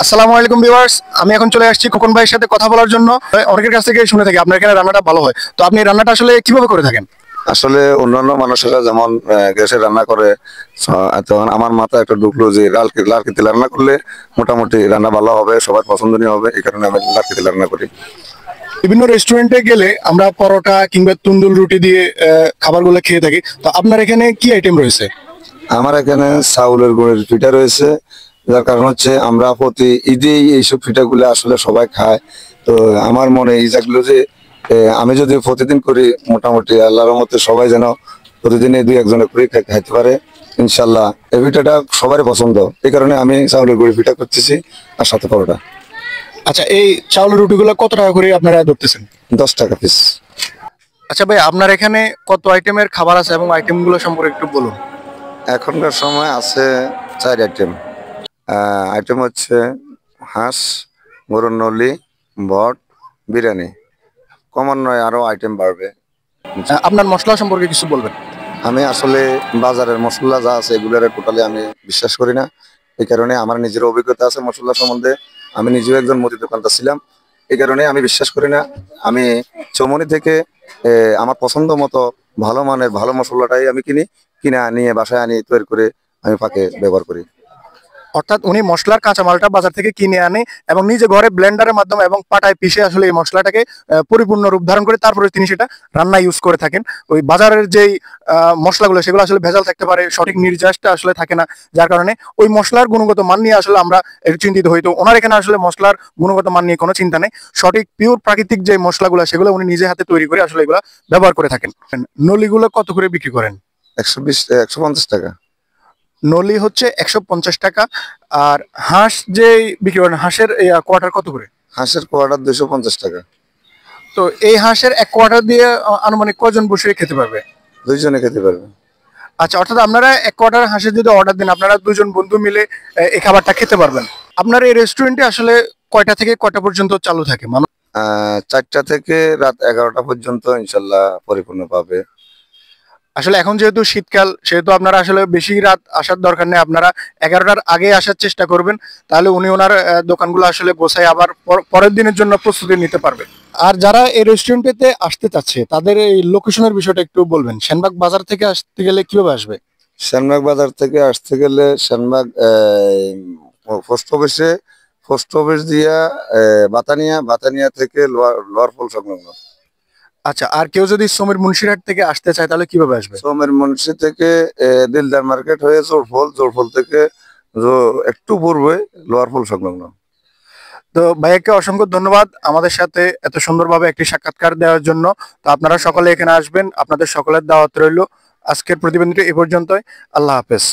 আসসালামু আলাইকুম ভিউয়ার্স, আমি এখন চলে আসছি খোকন ভাইয়ের সাথে কথা বলার জন্য। অনেকের কাছ থেকে শুনে থাকি আপনার এখানে রান্নাটা ভালো হয়, তো আপনি রান্নাটা আসলে কিভাবে করে থাকেন? আসলে অন্যান্য মানুষেরা যেমন গ্যাসে রান্না করে, তখন আমার মাথায় একটা ঢুকলো যে লালকিতে রান্না করলে মোটামুটি রান্না ভালো হবে, সবার পছন্দনীয় হবে। এই কারণে আমি লালকিতে রান্না করি। বিভিন্ন রেস্টুরেন্টে গেলে আমরা পরোটা কিংবা তন্দুর রুটি দিয়ে খাবারগুলো খেয়ে থাকি, তো আপনার এখানে কি আইটেম রয়েছে? আমার এখানে চাউলের গুঁড়ের পিঠা রয়েছে, যার কারণ হচ্ছে আমরা প্রতি ঈদেই এইসব পিঠাগুলো আসলে সবাই খায়। তো আমার মনে এই জাগলো যে আমি যদি প্রতিদিন করি, মোটামুটি আল্লাহর মতে সবাই যেন প্রতিদিন এই দুই একজনে করে খাইতে পারে ইনশাল্লাহ। এই পিঠাটা সবারই পছন্দ, এই কারণে আমি চাউলের গুঁড়ি পিঠা করতেছি আর সাথে পরোটা। আচ্ছা, এই চাউলের রুটিগুলো কত টাকা করে আপনারা ধরতেছেন? 10 টাকা পিস। আচ্ছা ভাই, আপনার এখানে কত আইটেমের খাবার আছে এবং আইটেমগুলো সম্পর্কে একটু বলুন। এখনকার সময় আছে 4 আইটেম। আইটেম হচ্ছে হাঁস, গরুর নলি, বট, বিরিয়ানি। ক্রমান্বয়ে আরো আইটেম বাড়বে। আপনার মশলা সম্পর্কে কিছু বলবেন? আমি আসলে বাজারের মশলা যা আছে এগুলোর টোটালি আমি বিশ্বাস করি না। এই কারণে আমার নিজের অভিজ্ঞতা আছে মশলা সম্বন্ধে। আমি নিজেও একজন মুদি দোকানদার ছিলাম, এই কারণে আমি বিশ্বাস করি না। আমি চৌমনি থেকে আমার পছন্দ মতো ভালো মানের ভালো মশলাটাই আমি কিনে নিয়ে বাসায় আনি, তৈরি করে আমি পাকে ব্যবহার করি। অর্থাৎ উনি মশলার কাঁচামালটা বাজার থেকে কিনে আনে এবং নিজে ঘরে ব্লেন্ডারের মাধ্যমে এবং পাটায় পিষে আসলে এই মশলাটাকে পরিপূর্ণ রূপ ধারণ করে তারপরে তিনি সেটা রান্না ইউজ করে থাকেন। ওই বাজারের যেই মশলাগুলো সেগুলো আসলে ভেজাল থাকতে পারে, সঠিক নির্যাসটা আসলে থাকে না, যার কারণে ওই মশলার গুণগত মান নিয়ে আসলে আমরা একটু চিন্তিত হই। তো ওনার এখানে আসলে মশলার গুণগত মান নিয়ে কোনো চিন্তা নেই। সঠিক পিওর প্রাকৃতিক যে মশলাগুলো সেগুলো উনি নিজে হাতে তৈরি করে আসলে এগুলো ব্যবহার করে থাকেন। নলিগুলো কত করে বিক্রি করেন? 150 টাকা। নলি হচ্ছে 150 টাকা। আর হাঁস যে বিক্রি করেন, হাঁসের কোয়ার্টার কত করে? হাঁসের কোয়াটার 250 টাকা। তো এই হাঁসের এক কোয়ার্টার দিয়ে আনুমানিক কজন বসে খেতে পারবে? 2 জনে খেতে পারবে। আচ্ছা, অর্থাৎ আপনারা এক কোয়ার্টার হাঁসের যদি অর্ডার দেন, আপনারা দুজন বন্ধু মিলে এই খাবারটা খেতে পারবেন। আপনার এই রেস্টুরেন্টে আসলে কয়টা থেকে কয়টা পর্যন্ত চালু থাকে? 4টা থেকে রাত 11টা পর্যন্ত ইনশাল্লাহ পরিপূর্ণ পাবে। আসলে এখন যেহেতু শীতকাল, সেহেতু আপনারা আসলে বেশি রাত আসার দরকার নেই, আপনারা 11টার আগে আসার চেষ্টা করবেন, তাহলে উনি ওনার দোকানগুলো আসলে গোছায় আবার পরের দিনের জন্য প্রস্তুতি নিতে পারবে। আর যারা এই রেস্টুরেন্টে আসতে চাচ্ছে তাদের এই লোকেশনের বিষয়টা একটু বলবেন। সেনবাগ বাজার থেকে আসতে গেলে কিভাবে আসবে? সেনবাগ বাজার থেকে আসতে গেলে সেনবাগ পোস্ট অফিস দিয়া বাতানিয়া থেকে লোয়ার পোল সংলগ্ন। আচ্ছা, আর কেউ যদি সমীর মুন্সিরহাট থেকে আসতে চায় তাহলে কিভাবে আসবে? সোমের মুন্সি থেকে দিলদার মার্কেট হয়ে জোরফল থেকে একটু পূর্বে লোয়ার পোল সংলগ্ন। তো ভাইয়াকে অসংখ্য ধন্যবাদ আমাদের সাথে এত সুন্দরভাবে একটি সাক্ষাৎকার দেওয়ার জন্য। তো আপনারা সকলে এখানে আসবেন, আপনাদের সকলের দাওয়াত রইল। আজকের প্রতিবেদনটি এ পর্যন্তই। আল্লাহ হাফেজ।